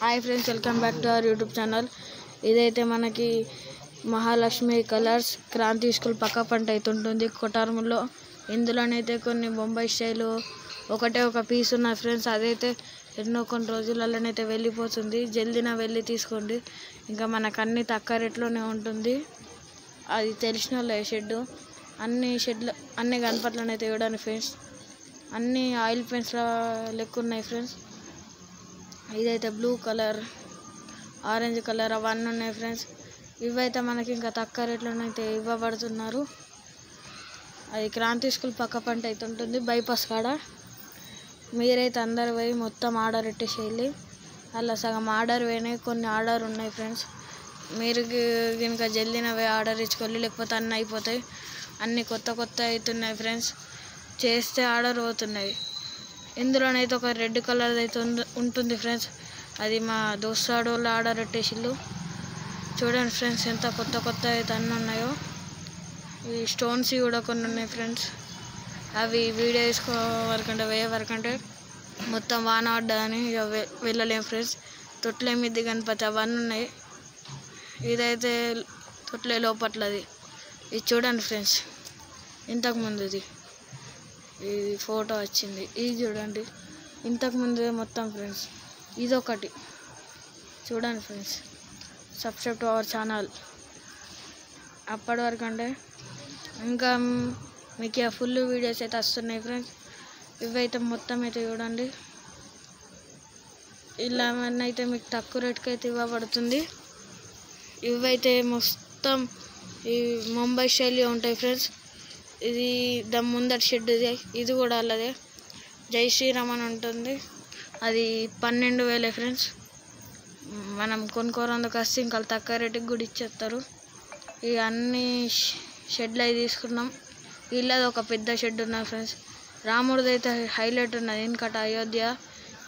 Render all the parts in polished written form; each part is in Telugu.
Hi friends, welcome back to our YouTube channel. ఇదైతే మనకి మహాలక్ష్మి కలర్స్ క్రాంతి స్కూల్ పక్క పంట అయితే ఉంటుంది కొటారంలో. ఇందులోనైతే కొన్ని బొంబాయి స్టైలు ఒకటే ఒక పీస్ ఉన్నాయి ఫ్రెండ్స్. అదైతే కొన్ని రోజులలోనైతే వెళ్ళిపోతుంది. జల్దీన వెళ్ళి తీసుకోండి. ఇంకా మనకు అన్ని తక్కువ రేట్లోనే ఉంటుంది. అది తెలిసిన షెడ్ అన్ని గణపతులను ఇవ్వడానికి ఫ్రెండ్స్. అన్ని ఆయిల్ పెయింట్స్ లెక్క ఉన్నాయి ఫ్రెండ్స్. ఇదైతే బ్లూ కలర్, ఆరెంజ్ కలర్ అవన్నీ ఉన్నాయి ఫ్రెండ్స్. ఇవైతే మనకి ఇంకా తక్కువ రేట్లోనైతే ఇవ్వబడుతున్నారు. అది క్రాంతి స్కూల్ పక్క పంట అయితే ఉంటుంది బైపాస్ కాడ. మీరైతే అందరు పోయి మొత్తం ఆర్డర్ పెట్టేసేయాలి. అలా సగం ఆర్డర్ పోయినాయి, కొన్ని ఆర్డర్ ఉన్నాయి ఫ్రెండ్స్. మీరు కనుక జల్దీన పోయి ఆర్డర్ ఇచ్చుకోవాలి, లేకపోతే అన్నీ అయిపోతాయి. అన్నీ కొత్త అవుతున్నాయి ఫ్రెండ్స్. చేస్తే ఆర్డర్ పోతున్నాయి. ఇందులోనైతే ఒక రెడ్ కలర్ అయితే ఉంటుంది ఫ్రెండ్స్. అది మా దోస్తాడు వాళ్ళు ఆర్డర్ పెట్టేసిళ్ళు. చూడండి ఫ్రెండ్స్ ఎంత కొత్త అయితే అన్నీ ఉన్నాయో. ఈ స్టోన్స్ కూడా కొన్ని ఉన్నాయి ఫ్రెండ్స్. అవి వీడియో వేయ వరకంటే మొత్తం వాన పడ్డదని వెళ్ళలేము ఫ్రెండ్స్. తొట్లే మిద్ది గణపతి అవన్నీ ఉన్నాయి. ఇదైతే తొట్లే లోపట్లది. ఇది చూడండి ఫ్రెండ్స్, ఇంతకుముందుది ఈ ఫోటో వచ్చింది. ఇది చూడండి, ఇంతకుముందు మొత్తం ఫ్రెండ్స్. ఇదొకటి చూడండి friends. Subscribe to our channel. అప్పటి వరకు అంటే ఇంకా మీకు ఫుల్ వీడియోస్ అయితే వస్తున్నాయి ఫ్రెండ్స్. ఇవైతే మొత్తం అయితే చూడండి. ఇలా అయితే మీకు తక్కువ రేట్కి అయితే ఇవ్వబడుతుంది. ఇవైతే మొత్తం ఈ ముంబై స్టైల్లో ఉంటాయి ఫ్రెండ్స్. ఇది ముందటి షెడ్, ఇది కూడా అలాగే జై శ్రీరామ్ అని ఉంటుంది. అది 12,000 ఫ్రెండ్స్. మనం కొనుక్కోరందుకు వస్తే ఇంకా తక్కువ రేటుకి కూడా ఇచ్చేస్తారు. ఇక అన్ని షెడ్లు అవి తీసుకున్నాం. వీళ్ళది ఒక పెద్ద షెడ్ ఉన్నది ఫ్రెండ్స్. రాముడిది అయితే హైలైట్ ఉన్నది. ఎందుకంటే అయోధ్య,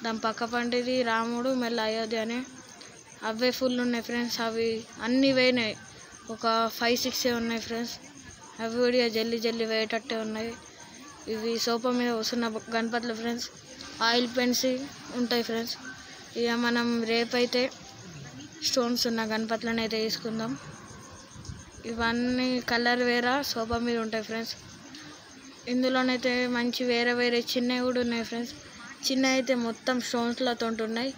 దాని పక్క పంటిది రాముడు, మళ్ళీ అయోధ్య అని అవే ఫుల్ ఉన్నాయి ఫ్రెండ్స్. అవి అన్నీ పోయినాయి, ఒక 5-6 ఉన్నాయి ఫ్రెండ్స్. అవి కూడా జల్దీ వేయటట్టే ఉన్నాయి. ఇవి సోఫా మీద వస్తున్న గణపతులు ఫ్రెండ్స్. ఆయిల్ పెయింట్స్ ఉంటాయి ఫ్రెండ్స్. ఇక మనం రేపైతే స్టోన్స్ ఉన్న గణపతులను అయితే తీసుకుందాం. ఇవన్నీ కలర్ వేరే సోఫా మీద ఉంటాయి ఫ్రెండ్స్. ఇందులోనైతే మంచి వేరే చిన్నవి కూడా ఉన్నాయి ఫ్రెండ్స్. చిన్న అయితే మొత్తం స్టోన్స్లతో ఉంటున్నాయి.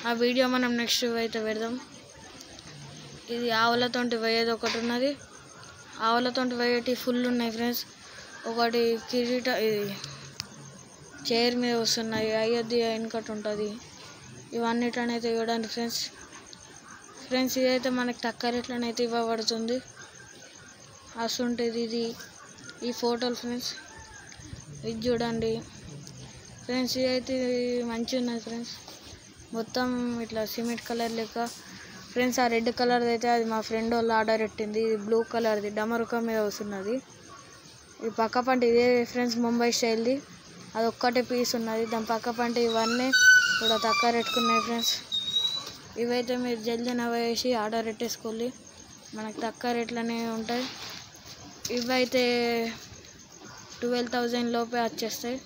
ఆ వీడియో మనం నెక్స్ట్ అయితే పెడదాం. ఇది ఆవులతో పోయేది ఒకటి ఉన్నది. ఆవులతో పోయేటి ఫుల్ ఉన్నాయి ఫ్రెండ్స్. ఒకటి కిరీట, ఇది చైర్ మీద వస్తున్నాయి. అయోధ్య వెనకటి ఉంటుంది. ఇవన్నిటనైతే ఇవ్వడానికి ఫ్రెండ్స్. ఇదైతే మనకి తక్కువ రేట్లనైతే ఇవ్వబడుతుంది. అసలుంటుంది ఇది ఈ ఫోటోలు ఫ్రెండ్స్. ఇది చూడండి ఫ్రెండ్స్. ఇదైతే మంచిగా ఉన్నది ఫ్రెండ్స్. మొత్తం ఇట్లా సిమెంట్ కలర్ లెక్క ఫ్రెండ్స్. ఆ రెడ్ కలర్ అయితే అది మా ఫ్రెండ్ వాళ్ళు ఆర్డర్ పెట్టింది. ఇది బ్లూ కలర్ది డమరుక మీద వస్తున్నది. ఈ పక్క పంట ఇదే ఫ్రెండ్స్, ముంబై స్టైల్ది. అది ఒక్కటే పీస్ ఉన్నది. దాని పక్క పంట ఇవన్నీ కూడా తక్కువ రేటుకున్నాయి ఫ్రెండ్స్. ఇవైతే మీరు జల్దీన వేసి ఆర్డర్ పెట్టేసుకోండి, మనకు తక్కువ రేట్లోనే ఉంటాయి. ఇవైతే 12,000 లోపే వచ్చేస్తాయి.